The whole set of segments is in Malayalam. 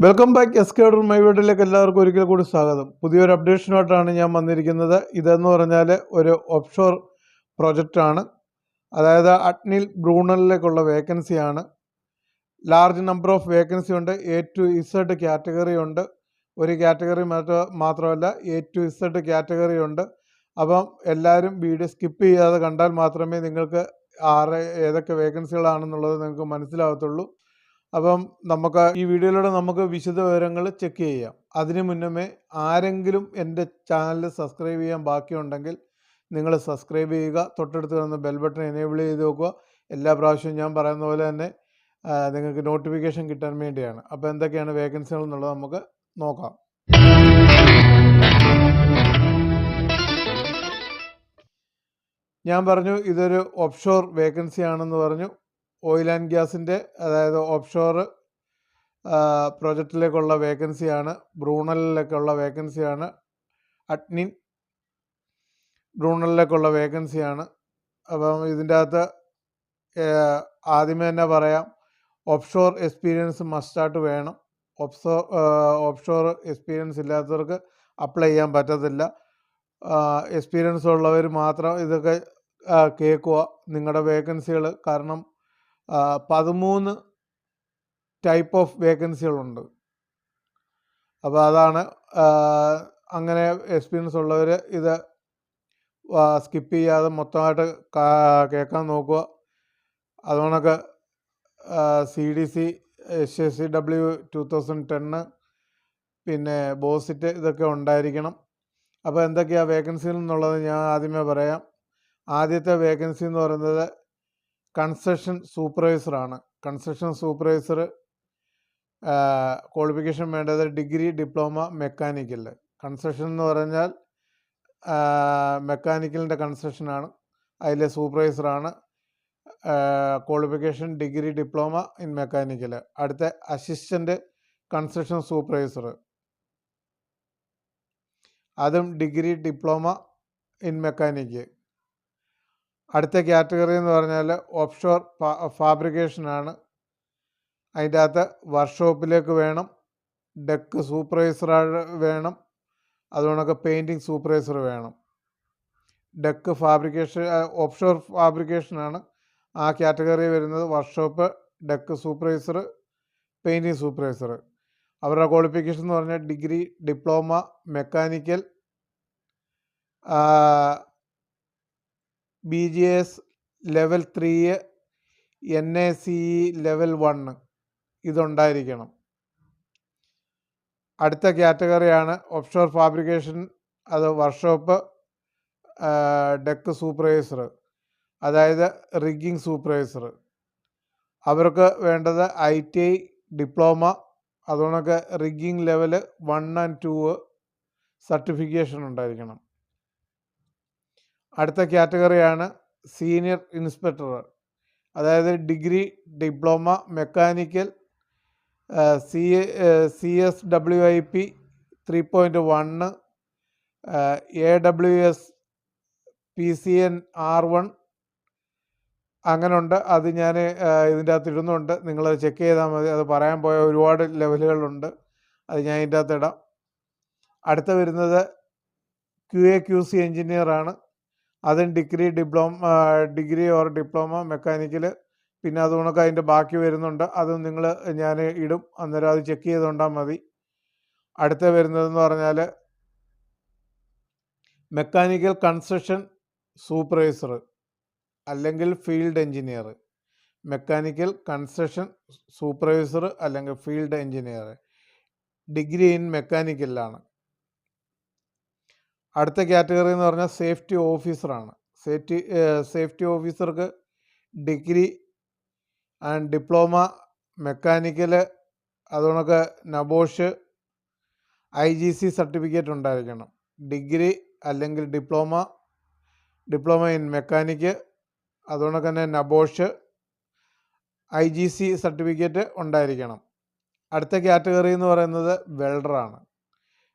വെൽക്കം ബാക്ക് എസ്കേഡർ മൈ വീട്ടിലേക്ക് എല്ലാവർക്കും ഒരിക്കൽ കൂടി സ്വാഗതം. പുതിയൊരു അപ്ഡേഷനായിട്ടാണ് ഞാൻ വന്നിരിക്കുന്നത്. ഇതെന്ന് പറഞ്ഞാൽ ഒരു ഓഫ്ഷോർ പ്രോജക്റ്റാണ്. അതായത് അഡ്നിൽ ബ്രൂണലിലേക്കുള്ള വേക്കൻസിയാണ്. ലാർജ് നമ്പർ ഓഫ് വേക്കൻസി ഉണ്ട്. A to Z കാറ്റഗറി ഉണ്ട്. ഒരു കാറ്റഗറി മാത്രമല്ല A to Z കാറ്റഗറി ഉണ്ട്. അപ്പം എല്ലാവരും വീഡിയോ സ്കിപ്പ് ചെയ്യാതെ കണ്ടാൽ മാത്രമേ നിങ്ങൾക്ക് ഏതൊക്കെ വേക്കൻസികളാണെന്നുള്ളത് നിങ്ങൾക്ക് മനസ്സിലാകത്തുള്ളൂ. അപ്പം നമുക്ക് ഈ വീഡിയോയിലൂടെ നമുക്ക് വിശദ വിവരങ്ങൾ ചെക്ക് ചെയ്യാം. അതിനു മുന്നമേ ആരെങ്കിലും എൻ്റെ ചാനൽ സബ്സ്ക്രൈബ് ചെയ്യാൻ ബാക്കിയുണ്ടെങ്കിൽ നിങ്ങൾ സബ്സ്ക്രൈബ് ചെയ്യുക. തൊട്ടടുത്ത് വന്ന് ബെൽ ബട്ടൺ എനേബിൾ ചെയ്ത് വെക്കുക. എല്ലാ പ്രാവശ്യവും ഞാൻ പറയുന്ന പോലെ തന്നെ നിങ്ങൾക്ക് നോട്ടിഫിക്കേഷൻ കിട്ടാൻ വേണ്ടിയാണ്. അപ്പോൾ എന്തൊക്കെയാണ് വേക്കൻസികൾ എന്നുള്ളത് നമുക്ക് നോക്കാം. ഞാൻ പറഞ്ഞു ഇതൊരു ഓഫ്ഷോർ വേക്കൻസി ആണെന്ന് പറഞ്ഞു. ഓയിൽ ആൻഡ് ഗ്യാസിൻ്റെ, അതായത് ഓഫ്ഷോർ പ്രോജക്റ്റിലേക്കുള്ള വേക്കൻസിയാണ്. ബ്രൂണലിലേക്കുള്ള വേക്കൻസിയാണ്. അഡ്നിൻ ബ്രൂണലിലേക്കുള്ള വേക്കൻസിയാണ്. അപ്പം ഇതിൻ്റെ അകത്ത് ആദ്യമേ തന്നെ പറയാം, ഓഫ്ഷോർ എക്സ്പീരിയൻസ് മസ്റ്റായിട്ട് വേണം. ഓഫ്ഷോർ എക്സ്പീരിയൻസ് ഇല്ലാത്തവർക്ക് അപ്ലൈ ചെയ്യാൻ പറ്റത്തില്ല. എക്സ്പീരിയൻസ് ഉള്ളവർ മാത്രം ഇതൊക്കെ കേൾക്കുക, നിങ്ങളുടെ വേക്കൻസികൾ. കാരണം 13 ടൈപ്പ് ഓഫ് വേക്കൻസികളുണ്ട്. അപ്പോൾ അതാണ്, അങ്ങനെ എക്സ്പീരിയൻസ് ഉള്ളവർ ഇത് സ്കിപ്പ് ചെയ്യാതെ മൊത്തമായിട്ട് കേൾക്കാൻ നോക്കുക. അതുകൊണ്ടൊക്കെ CDC, SSCW 2010, പിന്നെ ബോസിറ്റ്, ഇതൊക്കെ ഉണ്ടായിരിക്കണം. അപ്പോൾ എന്തൊക്കെയാണ് വേക്കൻസികൾ എന്നുള്ളത് ഞാൻ ആദ്യമേ പറയാം. ആദ്യത്തെ വേക്കൻസി എന്ന് പറയുന്നത് കൺസ്ട്രക്ഷൻ സൂപ്പർവൈസറാണ്. കൺസ്ട്രക്ഷൻ സൂപ്പർവൈസർ ക്വാളിഫിക്കേഷൻ വേണ്ടത് ഡിഗ്രി, ഡിപ്ലോമ, മെക്കാനിക്കൽ. കൺസ്ട്രക്ഷൻ എന്ന് പറഞ്ഞാൽ മെക്കാനിക്കലിൻ്റെ കൺസ്ട്രക്ഷനാണ്. അതിലെ സൂപ്പർവൈസറാണ്. Qualification degree, diploma in mechanical. അടുത്ത അസിസ്റ്റൻ്റ് കൺസ്ട്രക്ഷൻ സൂപ്പർവൈസർ, അതും ഡിഗ്രി, ഡിപ്ലോമ ഇൻ മെക്കാനിക്ക്. അടുത്ത കാറ്റഗറി എന്ന് പറഞ്ഞാൽ ഓഫ്ഷോർ ഫാബ്രിക്കേഷനാണ്. അതിൻ്റെ അകത്ത് വർക്ക്ഷോപ്പിലേക്ക് വേണം, ഡെക്ക് സൂപ്പർവൈസർ വേണം, അതുകൊണ്ടൊക്കെ പെയിൻറ്റിങ് സൂപ്പർവൈസർ വേണം. ഡെക്ക് ഫാബ്രിക്കേഷൻ, ഓഫ്ഷോർ ഫാബ്രിക്കേഷനാണ് ആ കാറ്റഗറി വരുന്നത്. Workshop, deck supervisor, painting supervisor. അവരുടെ ക്വാളിഫിക്കേഷൻ എന്ന് പറഞ്ഞാൽ degree, diploma, mechanical, BGS level 3, NACE level 1 ഇതുണ്ടായിരിക്കണം. അടുത്ത കാറ്റഗറിയാണ് ഓഫ്ഷോർ ഫാബ്രിക്കേഷൻ. അത് വർക്ക്ഷോപ്പ്, ഡെക്ക് സൂപ്പർവൈസർ, അതായത് റിഗ്ഗിങ് സൂപ്പർവൈസർ. അവർക്ക് വേണ്ടത് ITI ഡിപ്ലോമ, അതുകൊണ്ടൊക്കെ റിഗ്ഗിങ് ലെവൽ 1 and 2 സർട്ടിഫിക്കേഷൻ ഉണ്ടായിരിക്കണം. അടുത്ത കാറ്റഗറിയാണ് സീനിയർ ഇൻസ്പെക്ടർ, അതായത് degree, diploma, mechanical, CSWIP 3.1, AWS PCN R1 അങ്ങനെയുണ്ട്. അത് ഞാൻ ഇതിൻ്റെ അകത്ത് ഇടുന്നുണ്ട്, നിങ്ങളത് ചെക്ക് ചെയ്താൽ മതി. അത് പറയാൻ പോയ ഒരുപാട് ലെവലുകളുണ്ട്, അത് ഞാൻ ഇതിൻ്റെ അകത്ത് ഇടാം. അടുത്ത വരുന്നത് QA/QC എഞ്ചിനീയറാണ്. അതും ഡിഗ്രി ഓർ ഡിപ്ലോമ മെക്കാനിക്കൽ. പിന്നെ അതുകൊണ്ടൊക്കെ അതിൻ്റെ ബാക്കി വരുന്നുണ്ട്, അതും ഞാൻ ഇടും, അന്നേരം അത് ചെക്ക് ചെയ്തുകൊണ്ടാൽ മതി. അടുത്ത വരുന്നതെന്ന് പറഞ്ഞാൽ മെക്കാനിക്കൽ കൺസ്ട്രക്ഷൻ സൂപ്പർവൈസർ അല്ലെങ്കിൽ field engineer. Mechanical construction supervisor അല്ലെങ്കിൽ ഫീൽഡ് എഞ്ചിനീയർ, ഡിഗ്രി ഇൻ മെക്കാനിക്കലിലാണ്. അടുത്ത കാറ്റഗറി എന്ന് പറഞ്ഞാൽ സേഫ്റ്റി ഓഫീസറാണ്. സേഫ്റ്റി ഓഫീസർക്ക് ഡിഗ്രി ആൻഡ് ഡിപ്ലോമ മെക്കാനിക്കൽ, അതുകൊണ്ടൊക്കെ നബോഷ് IGC സർട്ടിഫിക്കറ്റ് ഉണ്ടായിരിക്കണം. ഡിഗ്രി അല്ലെങ്കിൽ ഡിപ്ലോമ ഇൻ മെക്കാനിക്ക്, അതുകൊണ്ടൊക്കെ തന്നെ നബോഷ് IGC സർട്ടിഫിക്കറ്റ് ഉണ്ടായിരിക്കണം. അടുത്ത കാറ്റഗറി എന്ന് പറയുന്നത് വെൽഡറാണ്.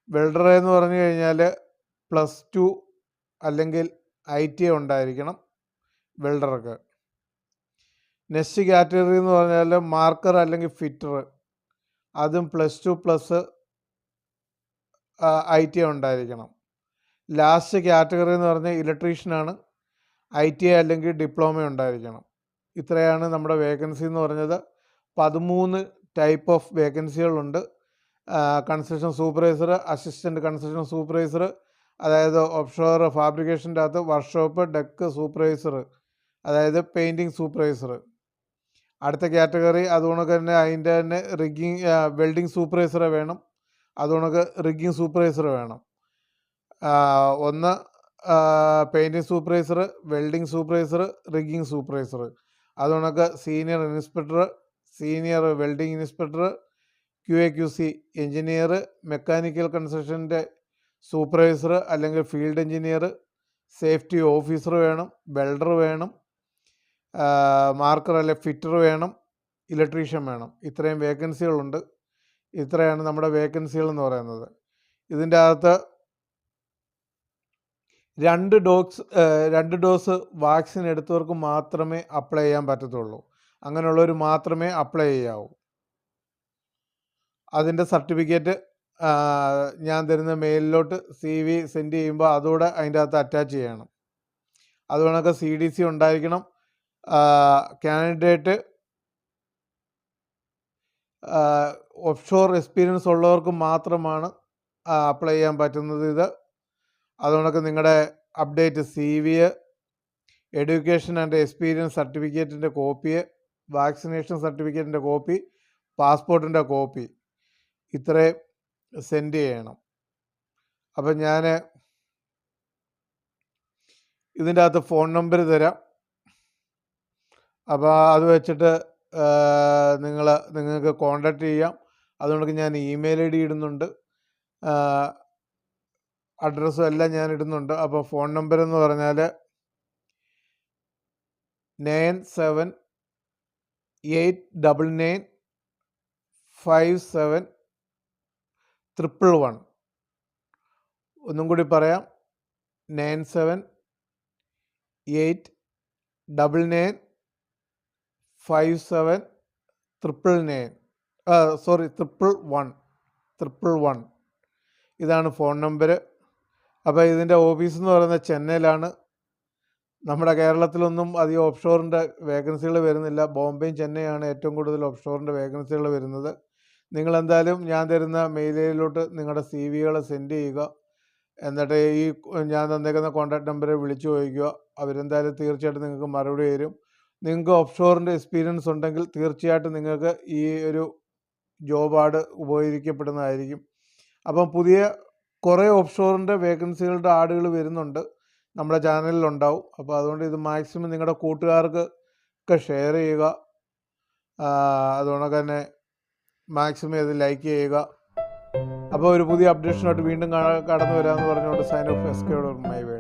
വെൽഡർ എന്ന് പറഞ്ഞു കഴിഞ്ഞാൽ +2 അല്ലെങ്കിൽ ITI ഉണ്ടായിരിക്കണം വെൽഡർക്ക്. നെക്സ്റ്റ് കാറ്റഗറി എന്ന് പറഞ്ഞാൽ മാർക്കർ അല്ലെങ്കിൽ ഫിറ്റർ, അതും +2+ ITI ഉണ്ടായിരിക്കണം. ലാസ്റ്റ് കാറ്റഗറി എന്ന് പറഞ്ഞാൽ ഇലക്ട്രീഷ്യനാണ്. ITI അല്ലെങ്കിൽ ഡിപ്ലോമ ഉണ്ടായിരിക്കണം. ഇത്രയാണ് നമ്മുടെ വേക്കൻസി എന്ന് പറഞ്ഞത്. 13 ടൈപ്പ് ഓഫ് വേക്കൻസികളുണ്ട്. Construction supervisor, assistant construction supervisor, അതായത് ഓഫ്ഷോർ ഫാബ്രിക്കേഷൻ്റെ അകത്ത് വർക്ക്ഷോപ്പ് ഡെക്ക് സൂപ്പർവൈസർ, അതായത് പെയിൻറ്റിങ് സൂപ്പർവൈസർ. അടുത്ത കാറ്റഗറി അതുകൊണ്ടൊക്കെ തന്നെ അതിൻ്റെ തന്നെ വെൽഡിങ് സൂപ്പർവൈസർ വേണം. അതുകൊണ്ടൊക്കെ റിഗ്ഗിങ് സൂപ്പർവൈസർ വേണം. ഒന്ന് painting supervisor, welding supervisor, rigging supervisor. അതുകൊണ്ടൊക്കെ senior inspector, senior welding inspector, QA/QC engineer, mechanical കൺസ്ട്രക്ഷൻ്റെ സൂപ്പർവൈസർ അല്ലെങ്കിൽ ഫീൽഡ് എഞ്ചിനീയർ, സേഫ്റ്റി ഓഫീസർ വേണം, വെൽഡർ വേണം, മാർക്കർ അല്ലെ ഫിറ്റർ വേണം, ഇലക്ട്രീഷ്യൻ വേണം. ഇത്രയും വേക്കൻസികളുണ്ട്. ഇത്രയാണ് നമ്മുടെ വേക്കൻസികൾ എന്ന് പറയുന്നത്. ഇതിൻ്റെ അകത്ത് 2 ഡോസ് വാക്സിൻ എടുത്തവർക്ക് മാത്രമേ അപ്ലൈ ചെയ്യാൻ പറ്റത്തുള്ളൂ. അങ്ങനെയുള്ളവർ മാത്രമേ അപ്ലൈ ചെയ്യാവൂ. അതിൻ്റെ സർട്ടിഫിക്കറ്റ് ഞാൻ തരുന്ന മെയിലിലോട്ട് CV സെൻഡ് ചെയ്യുമ്പോൾ അതോടെ അതിൻ്റെ അകത്ത് അറ്റാച്ച് ചെയ്യണം. അതുകൊണ്ടൊക്കെ CDC ഉണ്ടായിരിക്കണം. കാൻഡിഡേറ്റ് ഓഫ്ഷോർ എക്സ്പീരിയൻസ് ഉള്ളവർക്ക് മാത്രമാണ് അപ്ലൈ ചെയ്യാൻ പറ്റുന്നത് ഇത്. അതുകൊണ്ടൊക്കെ നിങ്ങളുടെ update CV, education and experience സർട്ടിഫിക്കറ്റിൻ്റെ കോപ്പി, വാക്സിനേഷൻ സർട്ടിഫിക്കറ്റിൻ്റെ കോപ്പി, പാസ്പോർട്ടിൻ്റെ കോപ്പി ഇത്രയും സെൻഡ് ചെയ്യണം. അപ്പം ഞാൻ ഇതിൻ്റെ അകത്ത് ഫോൺ നമ്പർ തരാം. അപ്പോൾ അത് വെച്ചിട്ട് നിങ്ങൾക്ക് കോൺടാക്റ്റ് ചെയ്യാം. അതുകൊണ്ട് ഞാൻ ഇമെയിൽ ID ഇടുന്നുണ്ട്, അഡ്രസ്സും എല്ലാം ഞാൻ ഇടുന്നുണ്ട്. അപ്പോൾ ഫോൺ നമ്പർ എന്ന് പറഞ്ഞാൽ 9789957111. ഒന്നും കൂടി പറയാം, 97895711. ഇതാണ് ഫോൺ നമ്പർ. അപ്പോൾ ഇതിൻ്റെ ഓഫീസ് എന്ന് പറയുന്നത് ചെന്നൈയിലാണ്. നമ്മുടെ കേരളത്തിലൊന്നും അധികം ഓഫ്ഷോറിൻ്റെ വേക്കൻസികൾ വരുന്നില്ല. ബോംബെയും ചെന്നൈയാണ് ഏറ്റവും കൂടുതൽ ഓഫ്ഷോറിൻ്റെ വേക്കൻസികൾ വരുന്നത്. നിങ്ങളെന്തായാലും ഞാൻ തരുന്ന മെയിലിലോട്ട് നിങ്ങളുടെ CVകൾ സെൻഡ് ചെയ്യുക. എന്നിട്ട് ഈ ഞാൻ തന്നേക്കുന്ന കോൺടാക്ട് നമ്പറിൽ വിളിച്ചു ചോദിക്കുക. അവരെന്തായാലും തീർച്ചയായിട്ടും നിങ്ങൾക്ക് മറുപടി തരും. നിങ്ങൾക്ക് ഓഫ്ഷോറിൻ്റെ എക്സ്പീരിയൻസ് ഉണ്ടെങ്കിൽ തീർച്ചയായിട്ടും നിങ്ങൾക്ക് ഈ ഒരു ജോബ് ആഡ് ഉപകരിക്കപ്പെടുന്നതായിരിക്കും. അപ്പം പുതിയ കുറേ ഓഫ്ഷോറിൻ്റെ വേക്കൻസികളുടെ ആഡുകൾ വരുന്നുണ്ട്, നമ്മുടെ ചാനലിലുണ്ടാവും. അപ്പോൾ അതുകൊണ്ട് ഇത് മാക്സിമം നിങ്ങളുടെ കൂട്ടുകാർക്ക് ഒക്കെ ഷെയർ ചെയ്യുക. അതുകൊണ്ടൊക്കെ തന്നെ മാക്സിമം ഇത് ലൈക്ക് ചെയ്യുക. അപ്പോൾ ഒരു പുതിയ അപ്ഡേഷനായിട്ട് വീണ്ടും കടന്നു വരാമെന്ന് പറഞ്ഞുകൊണ്ട് sign off SK my world.